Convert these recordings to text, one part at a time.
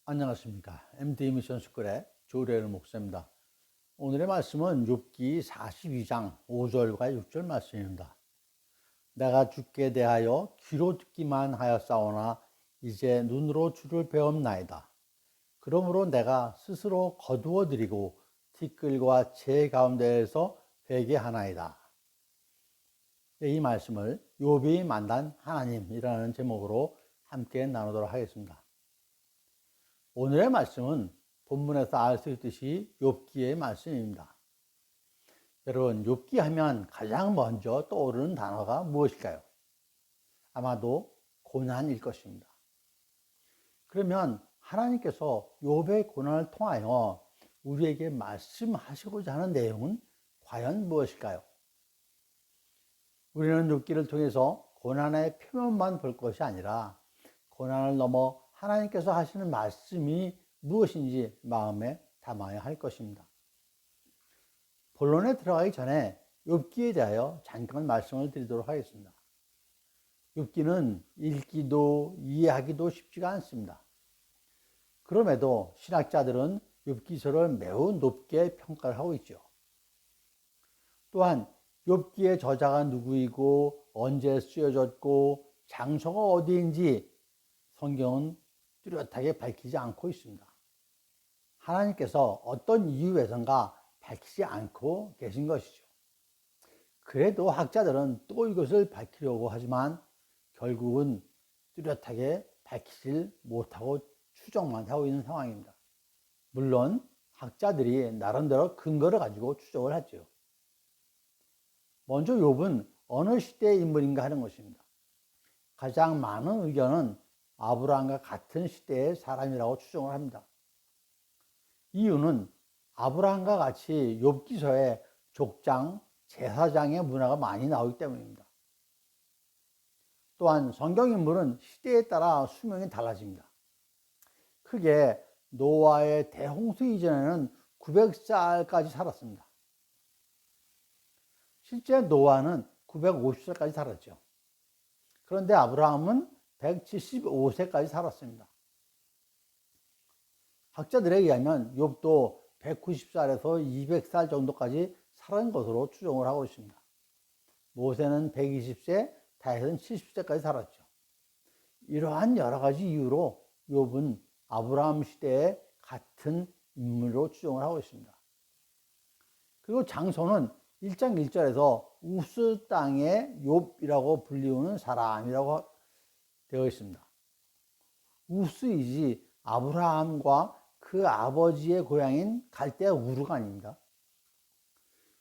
안녕하십니까. MD 미션 스쿨의 조례일 목사입니다. 오늘의 말씀은 욥기 42장 5절과 6절 말씀입니다. 내가 주께 대하여 귀로 듣기만 하였사오나 이제 눈으로 주를 배움나이다. 그러므로 내가 스스로 거두어 드리고 티끌과 재 가운데에서 회개하나이다. 이 말씀을 욥이 만난 하나님이라는 제목으로 함께 나누도록 하겠습니다. 오늘의 말씀은 본문에서 알 수 있듯이 욥기의 말씀입니다. 여러분, 욥기 하면 가장 먼저 떠오르는 단어가 무엇일까요? 아마도 고난일 것입니다. 그러면 하나님께서 욥의 고난을 통하여 우리에게 말씀하시고자 하는 내용은 과연 무엇일까요? 우리는 욥기를 통해서 고난의 표면만 볼 것이 아니라 고난을 넘어 하나님께서 하시는 말씀이 무엇인지 마음에 담아야 할 것입니다. 본론에 들어가기 전에 욥기에 대하여 잠깐 말씀을 드리도록 하겠습니다. 욥기는 읽기도 이해하기도 쉽지가 않습니다. 그럼에도 신학자들은 욥기서를 매우 높게 평가를 하고 있죠. 또한 욥기의 저자가 누구이고 언제 쓰여졌고 장소가 어디인지 성경은 뚜렷하게 밝히지 않고 있습니다. 하나님께서 어떤 이유에선가 밝히지 않고 계신 것이죠. 그래도 학자들은 또 이것을 밝히려고 하지만 결국은 뚜렷하게 밝히질 못하고 추정만 하고 있는 상황입니다. 물론 학자들이 나름대로 근거를 가지고 추정을 하죠. 먼저 욥은 어느 시대의 인물인가 하는 것입니다. 가장 많은 의견은 아브라함과 같은 시대의 사람이라고 추정을 합니다. 이유는 아브라함과 같이 욥기서에 족장, 제사장의 문화가 많이 나오기 때문입니다. 또한 성경 인물은 시대에 따라 수명이 달라집니다. 크게 노아의 대홍수 이전에는 900살까지 살았습니다. 실제 노아는 950살까지 살았죠. 그런데 아브라함은 175세까지 살았습니다. 학자들에 의하면 욥도 190살에서 200살 정도까지 살은 것으로 추정을 하고 있습니다. 모세는 120세, 다윗은 70세까지 살았죠. 이러한 여러 가지 이유로 욥은 아브라함 시대의 같은 인물로 추정을 하고 있습니다. 그리고 장소는 1장 1절에서 우스 땅의 욥이라고 불리우는 사람이라고 되어 있습니다. 우스이지 아브라함과 그 아버지의 고향인 갈대아 우르가 아닙니다.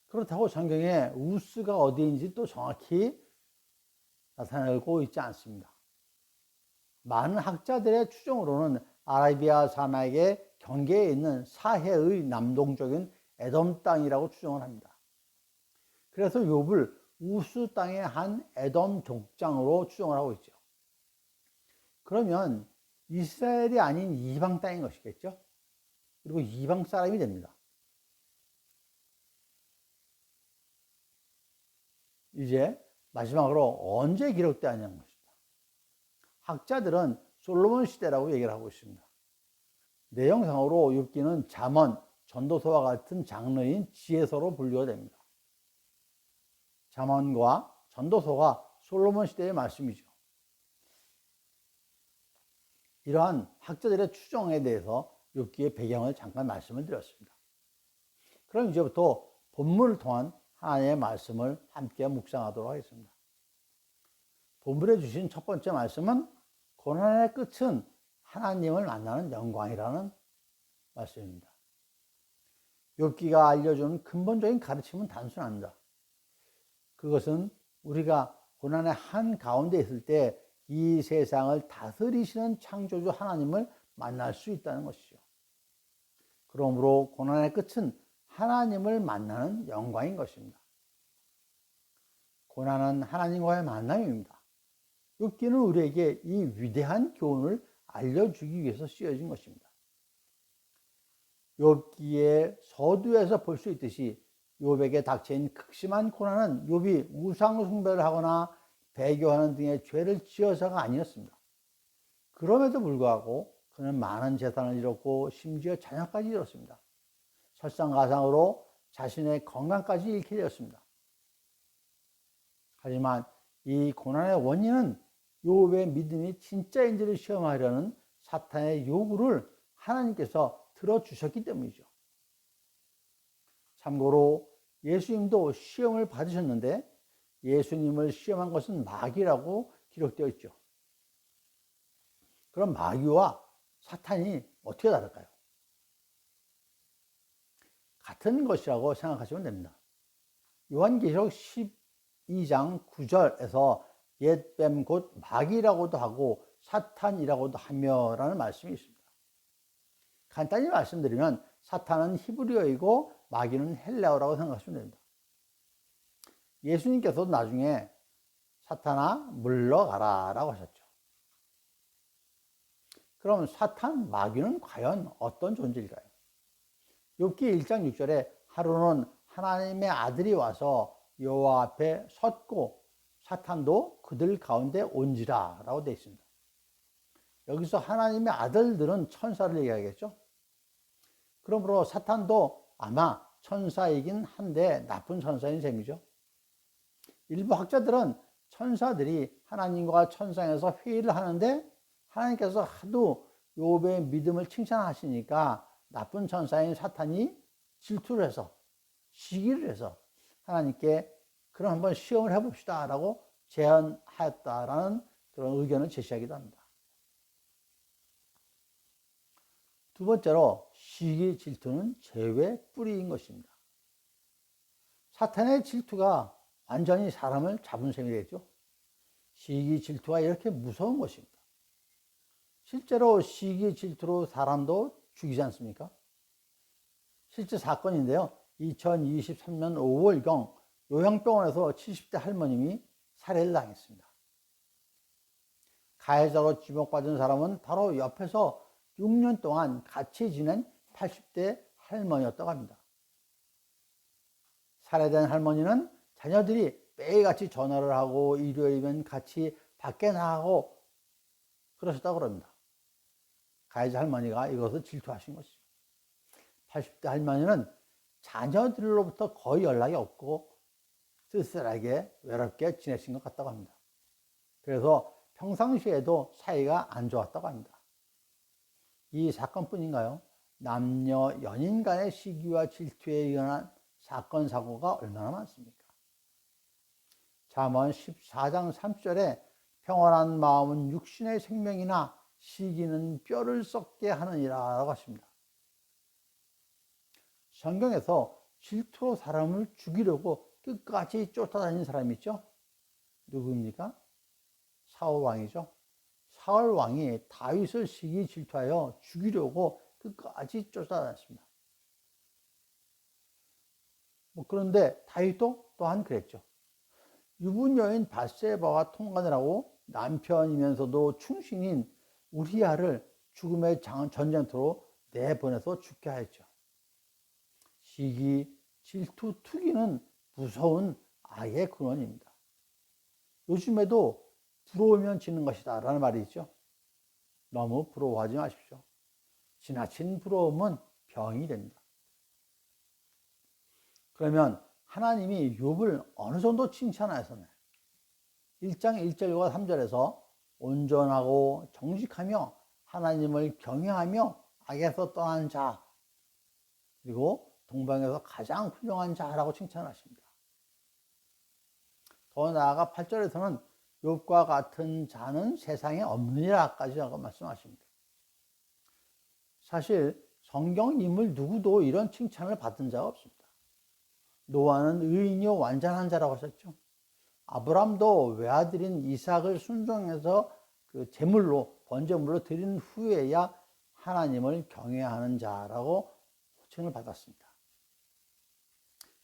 그렇다고 성경에 우스가 어디인지 또 정확히 나타내고 있지 않습니다. 많은 학자들의 추정으로는 아라비아 사막의 경계에 있는 사해의 남동적인 에돔 땅이라고 추정을 합니다. 그래서 욥을 우스 땅의 한 에돔 족장으로 추정을 하고 있죠. 그러면 이스라엘이 아닌 이방 땅인 것이겠죠. 그리고 이방 사람이 됩니다. 이제 마지막으로 언제 기록되었냐는 것입니다. 학자들은 솔로몬 시대라고 얘기를 하고 있습니다. 내용상으로 욥기는 잠언, 전도서와 같은 장르인 지혜서로 분류가 됩니다. 잠언과 전도서가 솔로몬 시대의 말씀이죠. 이러한 학자들의 추정에 대해서 욥기의 배경을 잠깐 말씀을 드렸습니다. 그럼 이제부터 본문을 통한 하나님의 말씀을 함께 묵상하도록 하겠습니다. 본문에 주신 첫 번째 말씀은 고난의 끝은 하나님을 만나는 영광이라는 말씀입니다. 욥기가 알려주는 근본적인 가르침은 단순합니다. 그것은 우리가 고난의 한 가운데 있을 때 이 세상을 다스리시는 창조주 하나님을 만날 수 있다는 것이죠. 그러므로 고난의 끝은 하나님을 만나는 영광인 것입니다. 고난은 하나님과의 만남입니다. 욥기는 우리에게 이 위대한 교훈을 알려주기 위해서 쓰여진 것입니다. 욥기의 서두에서 볼 수 있듯이 욥에게 닥친 극심한 고난은 욥이 우상 숭배를 하거나 배교하는 등의 죄를 지어서가 아니었습니다. 그럼에도 불구하고 그는 많은 재산을 잃었고 심지어 자녀까지 잃었습니다. 설상가상으로 자신의 건강까지 잃게 되었습니다. 하지만 이 고난의 원인은 욥의 믿음이 진짜인지를 시험하려는 사탄의 요구를 하나님께서 들어주셨기 때문이죠. 참고로 예수님도 시험을 받으셨는데 예수님을 시험한 것은 마귀라고 기록되어 있죠. 그럼 마귀와 사탄이 어떻게 다를까요? 같은 것이라고 생각하시면 됩니다. 요한계시록 12장 9절에서 옛뱀 곧 마귀라고도 하고 사탄이라고도 하며 라는 말씀이 있습니다. 간단히 말씀드리면 사탄은 히브리어이고 마귀는 헬라어라고 생각하시면 됩니다. 예수님께서도 나중에 사탄아 물러가라 라고 하셨죠. 그럼 사탄, 마귀는 과연 어떤 존재일까요? 욥기 1장 6절에 하루는 하나님의 아들이 와서 여호와 앞에 섰고 사탄도 그들 가운데 온지라 라고 되어 있습니다. 여기서 하나님의 아들들은 천사를 얘기하겠죠. 그러므로 사탄도 아마 천사이긴 한데 나쁜 천사인 셈이죠. 일부 학자들은 천사들이 하나님과 천상에서 회의를 하는데 하나님께서 하도 욥의 믿음을 칭찬하시니까 나쁜 천사인 사탄이 질투를 해서 시기를 해서 하나님께 그럼 한번 시험을 해봅시다 라고 제안하였다라는 그런 의견을 제시하기도 합니다. 두 번째로 시기 질투는 죄의 뿌리인 것입니다. 사탄의 질투가 완전히 사람을 잡은 셈이 되죠. 시기 질투가 이렇게 무서운 것입니다. 실제로 시기 질투로 사람도 죽이지 않습니까? 실제 사건인데요. 2023년 5월경 요양병원에서 70대 할머님이 살해를 당했습니다. 가해자로 지목받은 사람은 바로 옆에서 6년 동안 같이 지낸 80대 할머니였다고 합니다. 살해된 할머니는 자녀들이 매일같이 전화를 하고 일요일이면 같이 밖에 나가고 그러셨다고 합니다. 가해자 할머니가 이것을 질투하신 것이죠. 80대 할머니는 자녀들로부터 거의 연락이 없고 쓸쓸하게 외롭게 지내신 것 같다고 합니다. 그래서 평상시에도 사이가 안 좋았다고 합니다. 이 사건뿐인가요? 남녀 연인 간의 시기와 질투에 의한 사건 사고가 얼마나 많습니까? 잠언 14장 3절에 평온한 마음은 육신의 생명이나 시기는 뼈를 썩게 하느니라 라고 하십니다. 성경에서 질투로 사람을 죽이려고 끝까지 쫓아다니는 사람이 있죠? 누구입니까? 사울 왕이죠. 사울 왕이 다윗을 시기 질투하여 죽이려고 끝까지 쫓아다녔습니다. 그런데 다윗도 또한 그랬죠. 유분 여인 밧세바와 통관을 하고 남편이면서도 충신인 우리아를 죽음의 전쟁터로 내보내서 죽게 하였죠. 시기, 질투, 투기는 무서운 악의 근원입니다. 요즘에도 부러우면 지는 것이다 라는 말이 있죠. 너무 부러워하지 마십시오. 지나친 부러움은 병이 됩니다. 그러면 하나님이 욥을 어느 정도 칭찬하였나요? 1장 1절과 3절에서 온전하고 정직하며 하나님을 경외하며 악에서 떠난 자 그리고 동방에서 가장 훌륭한 자라고 칭찬하십니다. 더 나아가 8절에서는 욥과 같은 자는 세상에 없느니라까지 말씀하십니다. 사실 성경 인물 누구도 이런 칭찬을 받은 자가 없습니다. 노아는 의인이요 완전한 자라고 하셨죠. 아브람도 외아들인 이삭을 순종해서 그 제물로 번제물로 드린 후에야 하나님을 경외하는 자라고 호칭을 받았습니다.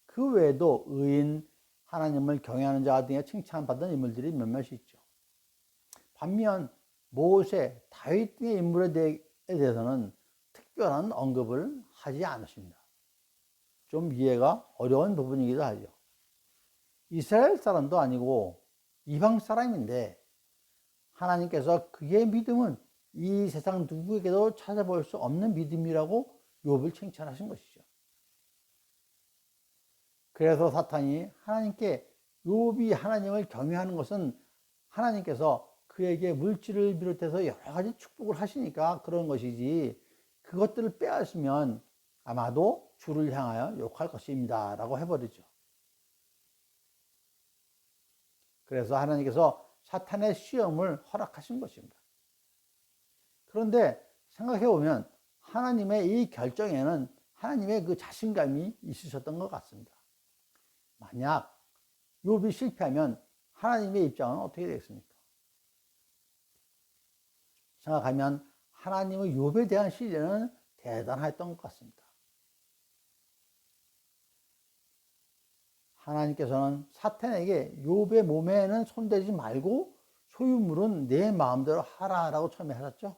그 외에도 의인, 하나님을 경외하는 자 등의 칭찬받은 인물들이 몇몇이 있죠. 반면 모세, 다윗 등의 인물에 대해서는 특별한 언급을 하지 않으십니다. 좀 이해가 어려운 부분이기도 하죠. 이스라엘 사람도 아니고 이방 사람인데 하나님께서 그의 믿음은 이 세상 누구에게도 찾아볼 수 없는 믿음이라고 욥을 칭찬하신 것이죠. 그래서 사탄이 하나님께 욥이 하나님을 경외하는 것은 하나님께서 그에게 물질을 비롯해서 여러 가지 축복을 하시니까 그런 것이지, 그것들을 빼앗으면 아마도 주를 향하여 욕할 것입니다 라고 해버리죠. 그래서 하나님께서 사탄의 시험을 허락하신 것입니다. 그런데 생각해 보면 하나님의 이 결정에는 하나님의 그 자신감이 있으셨던 것 같습니다. 만약 욥이 실패하면 하나님의 입장은 어떻게 되겠습니까? 생각하면 하나님의 욥에 대한 신뢰는 대단했던 것 같습니다. 하나님께서는 사탄에게 욥의 몸에는 손대지 말고 소유물은 내 마음대로 하라라고 처음에 하셨죠.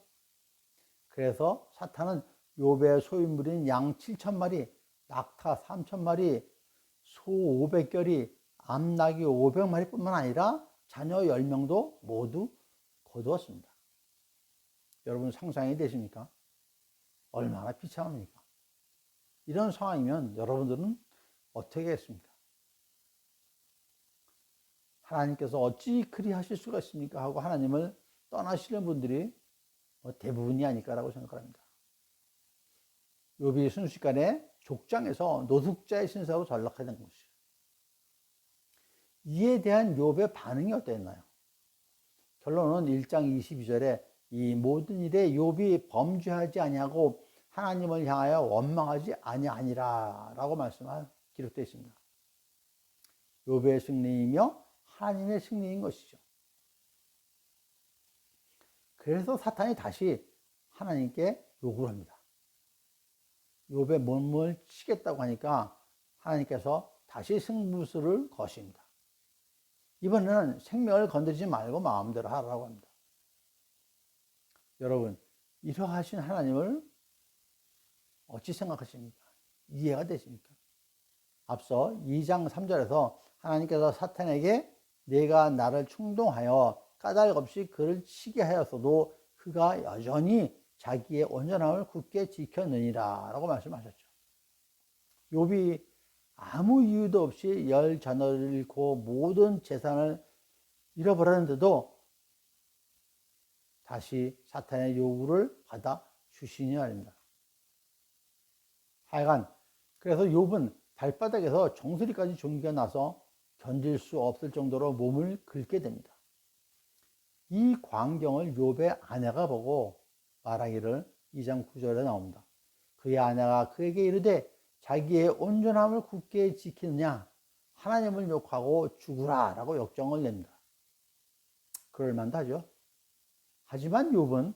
그래서 사탄은 욥의 소유물인 양 7,000마리, 낙타 3,000마리, 소 500결이, 암나귀 500마리 뿐만 아니라 자녀 10명도 모두 거두었습니다. 여러분 상상이 되십니까? 얼마나 비참합니까? 이런 상황이면 여러분들은 어떻게 했습니까? 하나님께서 어찌 그리 하실 수가 있습니까? 하고 하나님을 떠나시는 분들이 대부분이 아닐까라고 생각합니다. 욥이 순식간에 족장에서 노숙자의 신세로 전락하게 된 것이죠. 이에 대한 욥의 반응이 어땠나요? 결론은 1장 22절에 이 모든 일에 욥이 범죄하지 아니하고 하나님을 향하여 원망하지 아니하니라 라고 기록되어 있습니다. 욥의 승리이며 하나님의 승리인 것이죠. 그래서 사탄이 다시 하나님께 요구를 합니다. 욥의 몸을 치겠다고 하니까 하나님께서 다시 승부수를 거십니다. 이번에는 생명을 건드리지 말고 마음대로 하라고 합니다. 여러분, 이러하신 하나님을 어찌 생각하십니까? 이해가 되십니까? 앞서 2장 3절에서 하나님께서 사탄에게 내가 나를 충동하여 까닭없이 그를 치게 하였어도 그가 여전히 자기의 온전함을 굳게 지켰느니라 라고 말씀하셨죠. 욥이 아무 이유도 없이 10자녀를 잃고 모든 재산을 잃어버렸는데도 다시 사탄의 요구를 받아 주시니 말입니다. 하여간 그래서 욥은 발바닥에서 정수리까지 종기가 나서 견딜 수 없을 정도로 몸을 긁게 됩니다. 이 광경을 욥의 아내가 보고 말하기를 2장 9절에 나옵니다. 그의 아내가 그에게 이르되 자기의 온전함을 굳게 지키느냐 하나님을 욕하고 죽으라 라고 역정을 냅니다. 그럴만도 하죠. 하지만 욥은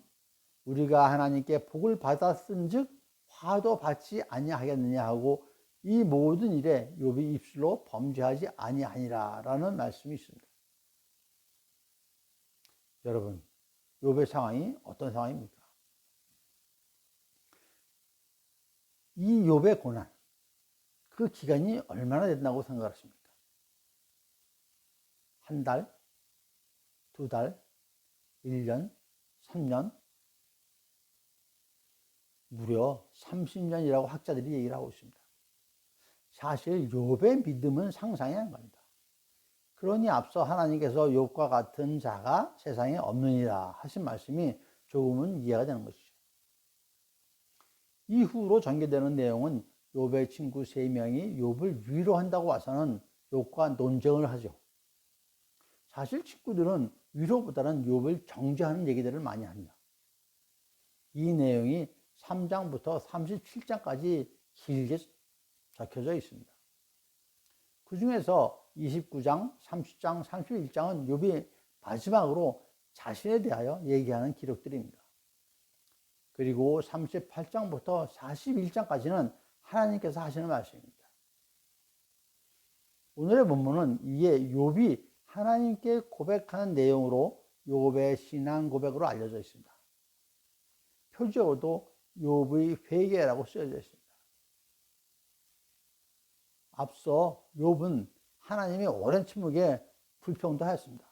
우리가 하나님께 복을 받았은즉 화도 받지 아니하겠느냐 하고 이 모든 일에 욥이 입술로 범죄하지 아니하니라 라는 말씀이 있습니다. 여러분, 욥의 상황이 어떤 상황입니까? 이 욥의 고난, 그 기간이 얼마나 된다고 생각하십니까? 한 달, 두 달, 1년, 3년, 무려 30년이라고 학자들이 얘기를 하고 있습니다. 사실 욥의 믿음은 상상이 안 갑니다. 그러니 앞서 하나님께서 욥과 같은 자가 세상에 없느니라 하신 말씀이 조금은 이해가 되는 것이죠. 이후로 전개되는 내용은 욥의 친구 3명이 욥을 위로한다고 와서는 욥과 논쟁을 하죠. 사실 친구들은 위로보다는 욥을 정죄하는 얘기들을 많이 합니다. 이 내용이 3장부터 37장까지 길게 적혀져 있습니다. 그 중에서 29장, 30장, 31장은 욥이 마지막으로 자신에 대하여 얘기하는 기록들입니다. 그리고 38장부터 41장까지는 하나님께서 하시는 말씀입니다. 오늘의 본문은 이에 욥이 하나님께 고백하는 내용으로 욥의 신앙 고백으로 알려져 있습니다. 표지어도 욥의 회개라고 쓰여져 있습니다. 앞서 욥은 하나님의 오랜 침묵에 불평도 하였습니다.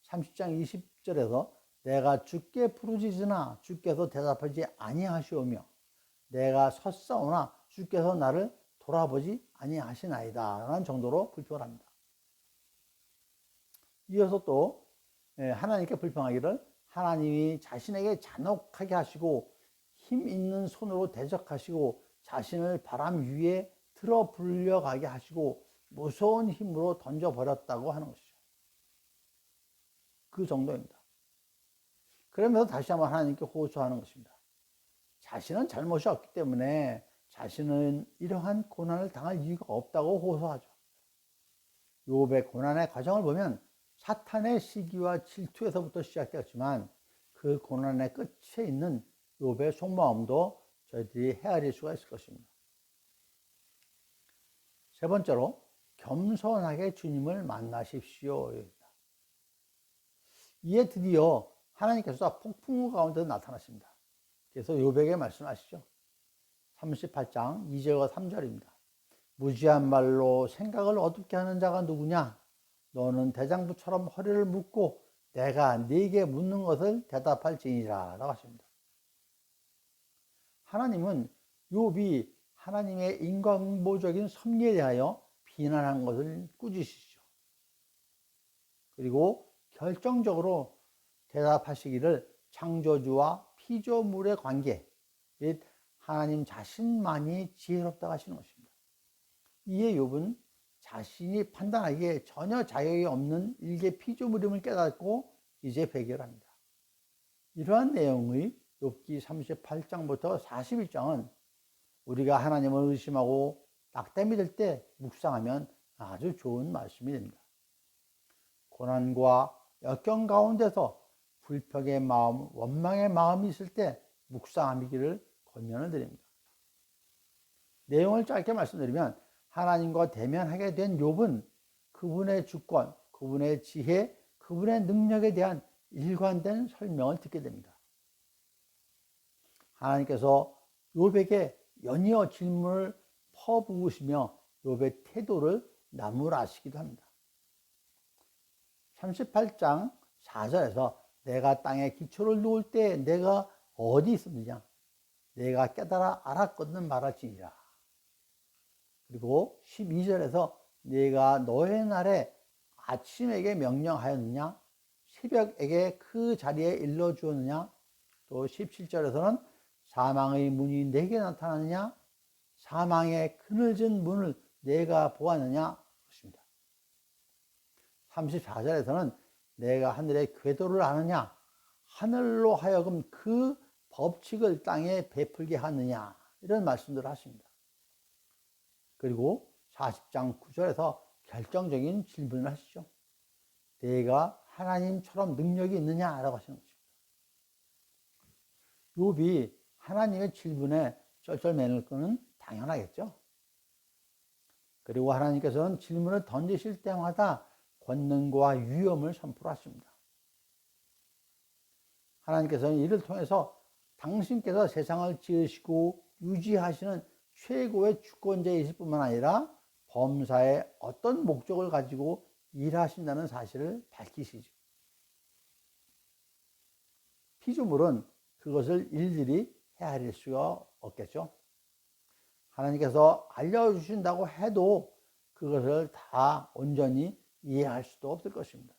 30장 20절에서 내가 주께 부르짖으나 주께서 대답하지 아니하시오며 내가 섰사오나 주께서 나를 돌아보지 아니하시나이다 라는 정도로 불평을 합니다. 이어서 또 하나님께 불평하기를 하나님이 자신에게 잔혹하게 하시고 힘 있는 손으로 대적하시고 자신을 바람 위에 들어 불려가게 하시고 무서운 힘으로 던져버렸다고 하는 것이죠. 그 정도입니다. 그러면서 다시 한번 하나님께 호소하는 것입니다. 자신은 잘못이 없기 때문에 자신은 이러한 고난을 당할 이유가 없다고 호소하죠. 욥의 고난의 과정을 보면 사탄의 시기와 질투에서부터 시작되었지만 그 고난의 끝에 있는 욥의 속마음도 저희들이 헤아릴 수가 있을 것입니다. 세 번째로 겸손하게 주님을 만나십시오. 이에 드디어 하나님께서 폭풍우 가운데 나타나십니다. 그래서 욥에게 말씀하시죠. 38장 2절과 3절입니다. 무지한 말로 생각을 어둡게 하는 자가 누구냐? 너는 대장부처럼 허리를 묶고 내가 네게 묻는 것을 대답할지니라 라고 하십니다. 하나님은 욥이 하나님의 인과응보적인 섭리에 대하여 비난한 것을 꾸짖으시죠. 그리고 결정적으로 대답하시기를 창조주와 피조물의 관계 및 하나님 자신만이 지혜롭다고 하시는 것입니다. 이에 욥은 자신이 판단하기에 전혀 자격이 없는 일개 피조물임을 깨닫고 이제 회개합니다. 이러한 내용의 욥기 38장부터 41장은 우리가 하나님을 의심하고 낙담이 될 때 묵상하면 아주 좋은 말씀이 됩니다. 고난과 역경 가운데서 불평의 마음, 원망의 마음이 있을 때 묵상하기를 권면을 드립니다. 내용을 짧게 말씀드리면 하나님과 대면하게 된 욥은 그분의 주권, 그분의 지혜, 그분의 능력에 대한 일관된 설명을 듣게 됩니다. 하나님께서 욥에게 연이어 질문을 퍼부으시며 욥의 태도를 나무라시기도 합니다. 38장 4절에서 내가 땅에 기초를 놓을 때 내가 어디 있었느냐? 내가 깨달아 알았거든 말할지니라. 그리고 12절에서 내가 너의 날에 아침에게 명령하였느냐? 새벽에게 그 자리에 일러주었느냐? 또 17절에서는 사망의 문이 내게 나타나느냐? 사망의 그늘진 문을 내가 보았느냐? 그렇습니다. 34절에서는 내가 하늘의 궤도를 아느냐? 하늘로 하여금 그 법칙을 땅에 베풀게 하느냐? 이런 말씀들을 하십니다. 그리고 40장 9절에서 결정적인 질문을 하시죠. 내가 하나님처럼 능력이 있느냐라고 하시는 것입니다. 욥이 하나님의 질문에 쩔쩔매는 것은 당연하겠죠. 그리고 하나님께서는 질문을 던지실 때마다 권능과 위엄을 선포하십니다. 하나님께서는 이를 통해서 당신께서 세상을 지으시고 유지하시는 최고의 주권자이실 뿐만 아니라 범사에 어떤 목적을 가지고 일하신다는 사실을 밝히시죠. 피조물은 그것을 일일이 헤아릴 수가 없겠죠. 하나님께서 알려주신다고 해도 그것을 다 온전히 이해할 수도 없을 것입니다.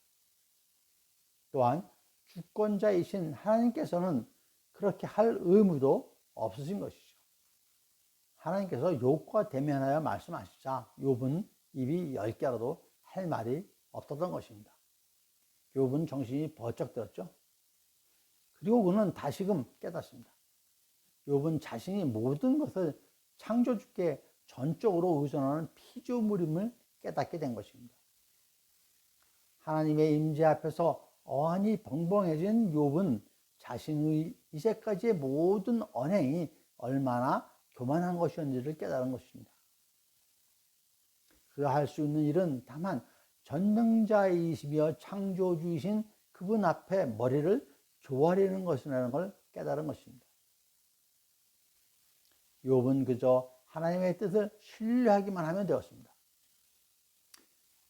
또한 주권자이신 하나님께서는 그렇게 할 의무도 없으신 것이죠. 하나님께서 욥과 대면하여 말씀하시자 욥은 입이 10개라도 할 말이 없었던 것입니다. 욥은 정신이 번쩍 들었죠. 그리고 그는 다시금 깨닫습니다. 욥은 자신이 모든 것을 창조주께 전적으로 의존하는 피조물임을 깨닫게 된 것입니다. 하나님의 임재 앞에서 어안이 벙벙해진 욥은 자신의 이제까지의 모든 언행이 얼마나 교만한 것이었는지를 깨달은 것입니다. 그가 할 수 있는 일은 다만 전능자이시며 창조주이신 그분 앞에 머리를 조아리는 것이라는 걸 깨달은 것입니다. 욥은 그저 하나님의 뜻을 신뢰하기만 하면 되었습니다.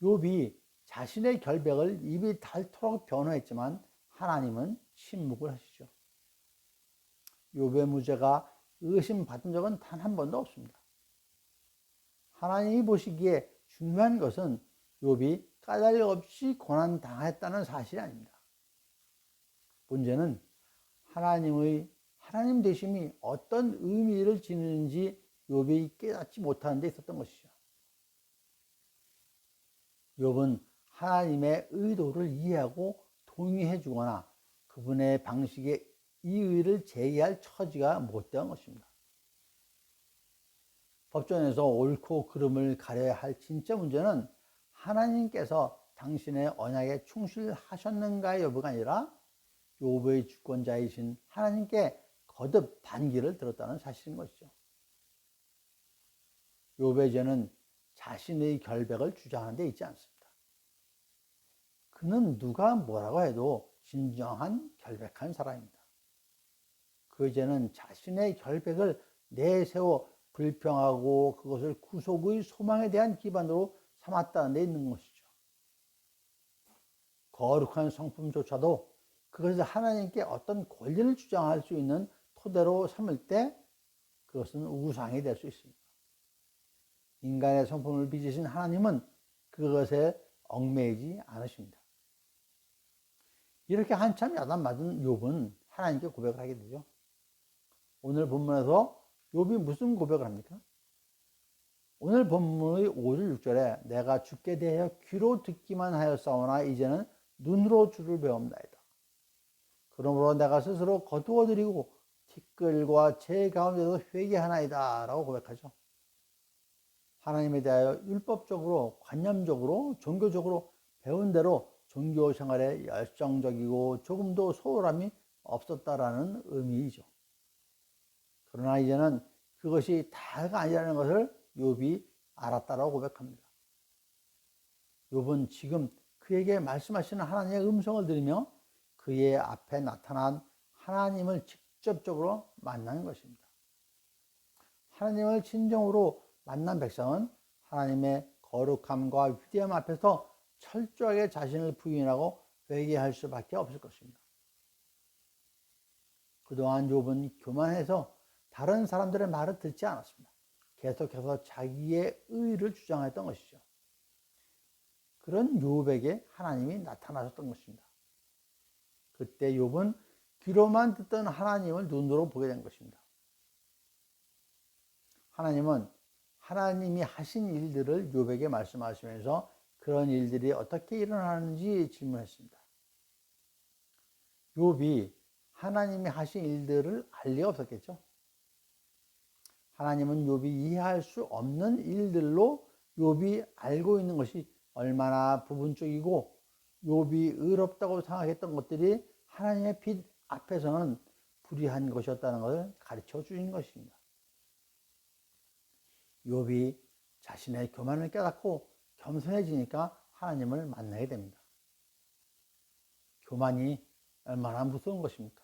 욥이 자신의 결백을 입이 닳도록 변호했지만 하나님은 침묵을 하시죠. 욥의 문제가 의심받은 적은 단 한 번도 없습니다. 하나님이 보시기에 중요한 것은 욥이 까닭 없이 고난당했다는 사실이 아닙니다. 문제는 하나님 되심이 어떤 의미를 지니는지 욥이 깨닫지 못하는 데 있었던 것이죠. 욥은 하나님의 의도를 이해하고 동의해 주거나 그분의 방식에 이 의를 제의할 처지가 못된 것입니다. 법정에서 옳고 그름을 가려야 할 진짜 문제는 하나님께서 당신의 언약에 충실하셨는가의 여부가 아니라 욥의 주권자이신 하나님께 거듭 반기를 들었다는 사실인 것이죠. 욥의 죄는 자신의 결백을 주장하는 데 있지 않습니다. 그는 누가 뭐라고 해도 진정한 결백한 사람입니다. 그 죄는 자신의 결백을 내세워 불평하고 그것을 구속의 소망에 대한 기반으로 삼았다는 데 있는 것이죠. 거룩한 성품조차도 그것을 하나님께 어떤 권리를 주장할 수 있는 토대로 삼을 때 그것은 우상이 될 수 있습니다. 인간의 성품을 빚으신 하나님은 그것에 얽매이지 않으십니다. 이렇게 한참 야단맞은 욥은 하나님께 고백을 하게 되죠. 오늘 본문에서 욥이 무슨 고백을 합니까? 오늘 본문의 5절 6절에 내가 주께 대하여 귀로 듣기만 하였사오나 이제는 눈으로 주를 배웁나이다. 그러므로 내가 스스로 거두어드리고 티끌과 제 가운데서 회개하나이다 라고 고백하죠. 하나님에 대하여 율법적으로 관념적으로 종교적으로 배운 대로 종교 생활에 열정적이고 조금도 소홀함이 없었다라는 의미이죠. 그러나 이제는 그것이 다가 아니라는 것을 욥이 알았다라고 고백합니다. 욥은 지금 그에게 말씀하시는 하나님의 음성을 들으며 그의 앞에 나타난 하나님을 직접적으로 만나는 것입니다. 하나님을 진정으로 만난 백성은 하나님의 거룩함과 위대함 앞에서 철저하게 자신을 부인하고 회개할 수밖에 없을 것입니다. 그동안 욥은 교만해서 다른 사람들의 말을 듣지 않았습니다. 계속해서 자기의 의를 주장했던 것이죠. 그런 욥에게 하나님이 나타나셨던 것입니다. 그때 욥은 귀로만 듣던 하나님을 눈으로 보게 된 것입니다. 하나님은 하나님이 하신 일들을 욥에게 말씀하시면서 그런 일들이 어떻게 일어나는지 질문했습니다. 욥이 하나님이 하신 일들을 알 리가 없었겠죠. 하나님은 욥이 이해할 수 없는 일들로 욥이 알고 있는 것이 얼마나 부분적이고 욥이 의롭다고 생각했던 것들이 하나님의 빛 앞에서는 불의한 것이었다는 것을 가르쳐 주신 것입니다. 욥이 자신의 교만을 깨닫고 겸손해지니까 하나님을 만나게 됩니다. 교만이 얼마나 무서운 것입니까?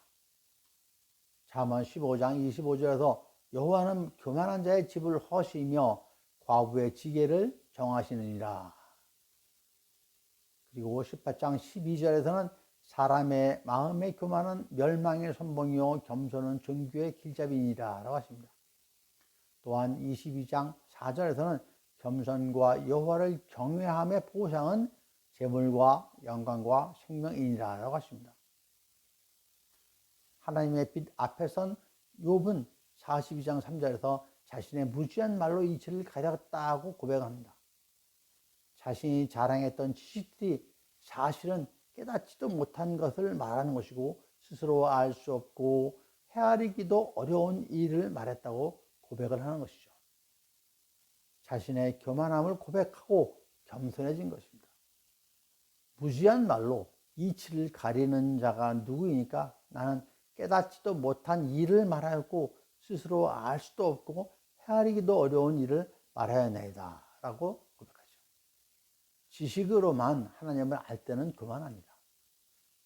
잠언 15장 25절에서 여호와는 교만한 자의 집을 허시며 과부의 지게를 정하시느니라. 그리고 18장 12절에서는 사람의 마음의 교만은 멸망의 선봉이요 겸손은 존귀의 길잡이니라 라고 하십니다. 또한 22장 4절에서는 겸손과 여호와를 경외함의 보상은 재물과 영광과 생명이니라 라고 하십니다. 하나님의 빛 앞에 선 욥은 42장 3절에서 자신의 무지한 말로 이치를 가졌다고 고백합니다. 자신이 자랑했던 지식들이 사실은 깨닫지도 못한 것을 말하는 것이고 스스로 알 수 없고 헤아리기도 어려운 일을 말했다고 고백을 하는 것이죠. 자신의 교만함을 고백하고 겸손해진 것입니다. 무지한 말로 이치를 가리는 자가 누구이니까 나는 깨닫지도 못한 일을 말하였고 스스로 알 수도 없고 헤아리기도 어려운 일을 말하였나이다 라고 고백하죠. 지식으로만 하나님을 알 때는 그만합니다.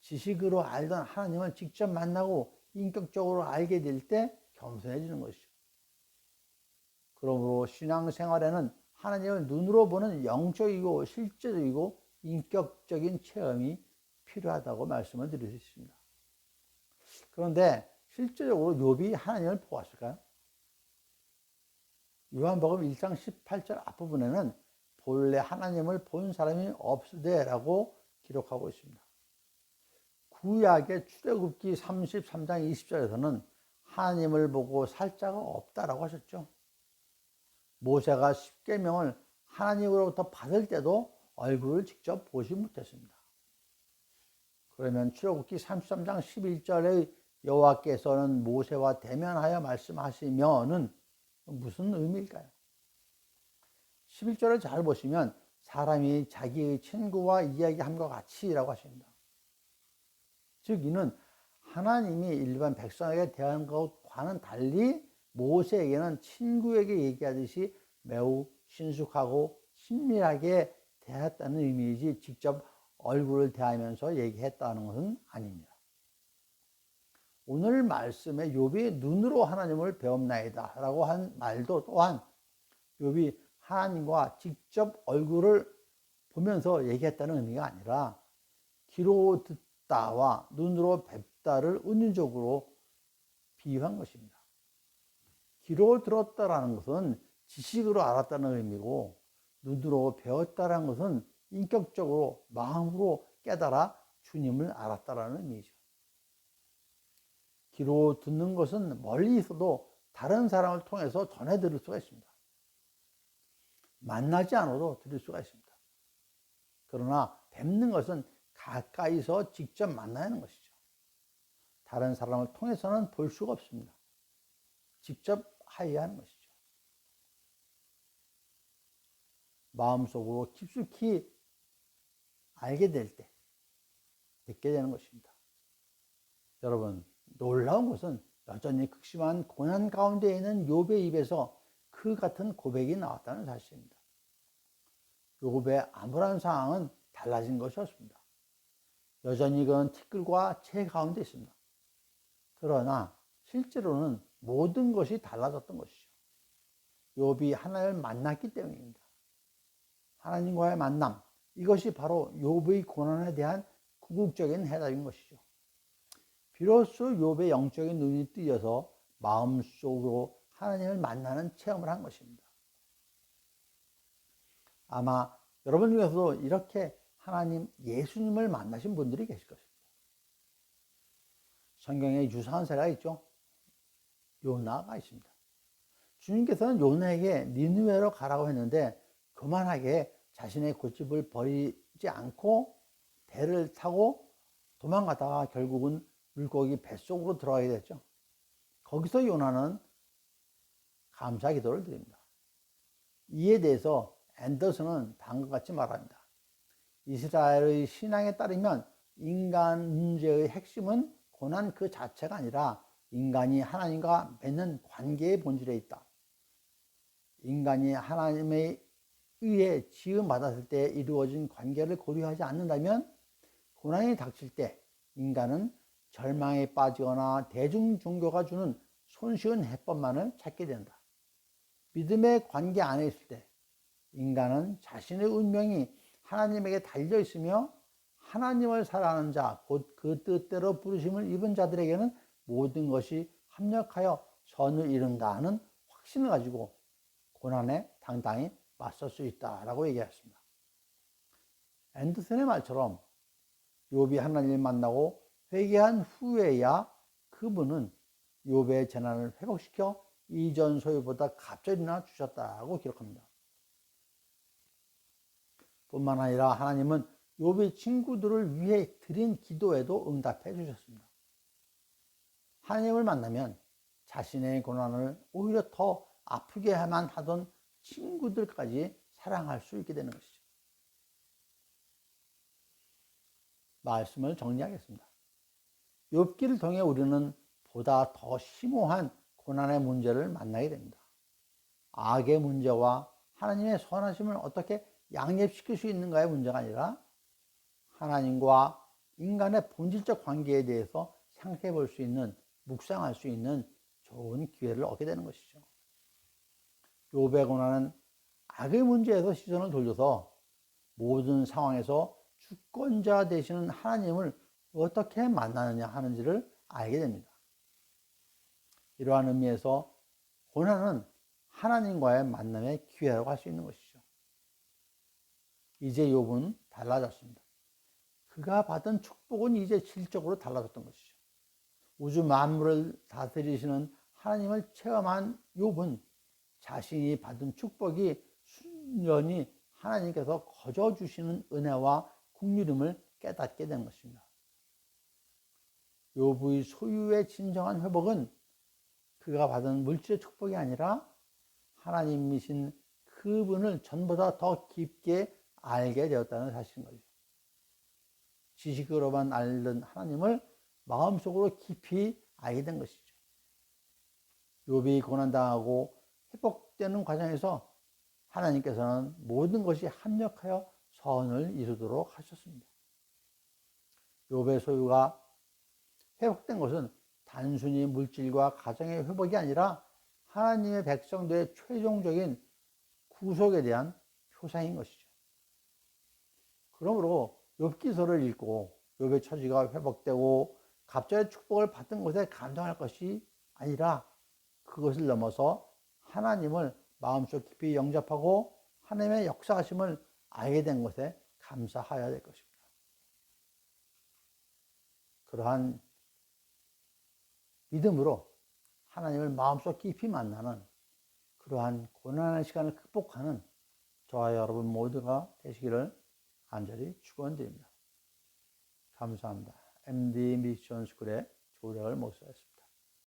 지식으로 알던 하나님을 직접 만나고 인격적으로 알게 될 때 겸손해지는 것이죠. 그러므로 신앙생활에는 하나님을 눈으로 보는 영적이고 실제적이고 인격적인 체험이 필요하다고 말씀을 드릴 수 있습니다. 그런데 실제적으로 욥이 하나님을 보았을까요? 요한복음 1장 18절 앞부분에는 본래 하나님을 본 사람이 없으되라고 기록하고 있습니다. 구약의 출애굽기 33장 20절에서는 하나님을 보고 살 자가 없다라고 하셨죠. 모세가 십계명을 하나님으로부터 받을 때도 얼굴을 직접 보지 못했습니다. 그러면 출애굽기 33장 11절에 여호와께서는 모세와 대면하여 말씀하시면은 무슨 의미일까요? 11절을 잘 보시면 사람이 자기의 친구와 이야기함과 같이라고 하십니다. 즉 이는 하나님이 일반 백성에게 대한 것과는 달리 모세에게는 친구에게 얘기하듯이 매우 신속하고 친밀하게 대했다는 의미이지 직접 얼굴을 대하면서 얘기했다는 것은 아닙니다. 오늘 말씀에 욥이 눈으로 하나님을 배움나이다 라고 한 말도 또한 욥이 하나님과 직접 얼굴을 보면서 얘기했다는 의미가 아니라 귀로 듣다와 눈으로 뵙다를 은유적으로 비유한 것입니다. 귀로 들었다라는 것은 지식으로 알았다는 의미고 눈으로 배웠다라는 것은 인격적으로 마음으로 깨달아 주님을 알았다라는 의미죠. 귀로 듣는 것은 멀리 있어도 다른 사람을 통해서 전해 들을 수가 있습니다. 만나지 않아도 들을 수가 있습니다. 그러나 뵙는 것은 가까이서 직접 만나는 것이죠. 다른 사람을 통해서는 볼 수가 없습니다. 직접 하여야 하는 것이죠. 마음속으로 깊숙이 알게 될 때 듣게 되는 것입니다. 여러분, 놀라운 것은 여전히 극심한 고난 가운데 있는 욥의 입에서 그 같은 고백이 나왔다는 사실입니다. 욥의 아무런 상황은 달라진 것이 없습니다. 여전히 그는 티끌과 채 가운데 있습니다. 그러나 실제로는 모든 것이 달라졌던 것이죠. 욥이 하나님을 만났기 때문입니다. 하나님과의 만남, 이것이 바로 욥의 고난에 대한 궁극적인 해답인 것이죠. 비로소 욥의 영적인 눈이 뜨여서 마음속으로 하나님을 만나는 체험을 한 것입니다. 아마 여러분 중에서도 이렇게 하나님, 예수님을 만나신 분들이 계실 것입니다. 성경에 유사한 사례가 있죠. 요나가 있습니다. 주님께서는 요나에게 니느웨로 가라고 했는데 그만하게 자신의 고집을 버리지 않고 배를 타고 도망가다가 결국은 물고기 뱃속으로 들어가게 됐죠. 거기서 요나는 감사 기도를 드립니다. 이에 대해서 앤더슨은 다음과 같이 말합니다. 이스라엘의 신앙에 따르면 인간 문제의 핵심은 고난 그 자체가 아니라 인간이 하나님과 맺는 관계의 본질에 있다. 인간이 하나님에 의해 지음받았을 때 이루어진 관계를 고려하지 않는다면 고난이 닥칠 때 인간은 절망에 빠지거나 대중 종교가 주는 손쉬운 해법만을 찾게 된다. 믿음의 관계 안에 있을 때 인간은 자신의 운명이 하나님에게 달려 있으며 하나님을 사랑하는 자, 곧 그 뜻대로 부르심을 입은 자들에게는 모든 것이 합력하여 선을 이룬다 하는 확신을 가지고 고난에 당당히 맞설 수 있다라고 얘기했습니다. 앤더슨의 말처럼 욥이 하나님을 만나고 회개한 후에야 그분은 욥의 재난을 회복시켜 이전 소유보다 갑절이나 주셨다고 기록합니다. 뿐만 아니라 하나님은 욥의 친구들을 위해 드린 기도에도 응답해 주셨습니다. 하나님을 만나면 자신의 고난을 오히려 더 아프게만 하던 친구들까지 사랑할 수 있게 되는 것이죠. 말씀을 정리하겠습니다. 욥기를 통해 우리는 보다 더 심오한 고난의 문제를 만나게 됩니다. 악의 문제와 하나님의 선하심을 어떻게 양립시킬 수 있는가의 문제가 아니라 하나님과 인간의 본질적 관계에 대해서 생각해 볼 수 있는, 묵상할 수 있는 좋은 기회를 얻게 되는 것이죠. 욥의 고난은 악의 문제에서 시선을 돌려서 모든 상황에서 주권자 되시는 하나님을 어떻게 만나느냐 하는지를 알게 됩니다. 이러한 의미에서 고난은 하나님과의 만남의 기회라고 할 수 있는 것이죠. 이제 욥은 달라졌습니다. 그가 받은 축복은 이제 질적으로 달라졌던 것이죠. 우주 만물을 다스리시는 하나님을 체험한 욥은 자신이 받은 축복이 순전히 하나님께서 거저 주시는 은혜와 긍휼임을 깨닫게 된 것입니다. 욥의 소유의 진정한 회복은 그가 받은 물질의 축복이 아니라 하나님이신 그분을 전보다 더 깊게 알게 되었다는 사실인 거죠. 지식으로만 알던 하나님을 마음속으로 깊이 알게 된 것이죠. 욥이 고난당하고 회복되는 과정에서 하나님께서는 모든 것이 합력하여 선을 이루도록 하셨습니다. 욥의 소유가 회복된 것은 단순히 물질과 가정의 회복이 아니라 하나님의 백성들의 최종적인 구속에 대한 표상인 것이죠. 그러므로 욥기서를 읽고 욥의 처지가 회복되고 갑자기 축복을 받은 것에 감동할 것이 아니라 그것을 넘어서 하나님을 마음속 깊이 영접하고 하나님의 역사하심을 알게 된 것에 감사하여야 될 것입니다. 그러한 믿음으로 하나님을 마음속 깊이 만나는 그러한 고난의 시간을 극복하는 저와 여러분 모두가 되시기를 간절히 축원드립니다. 감사합니다. MD 미션 스쿨의 조력을 목사였습니다.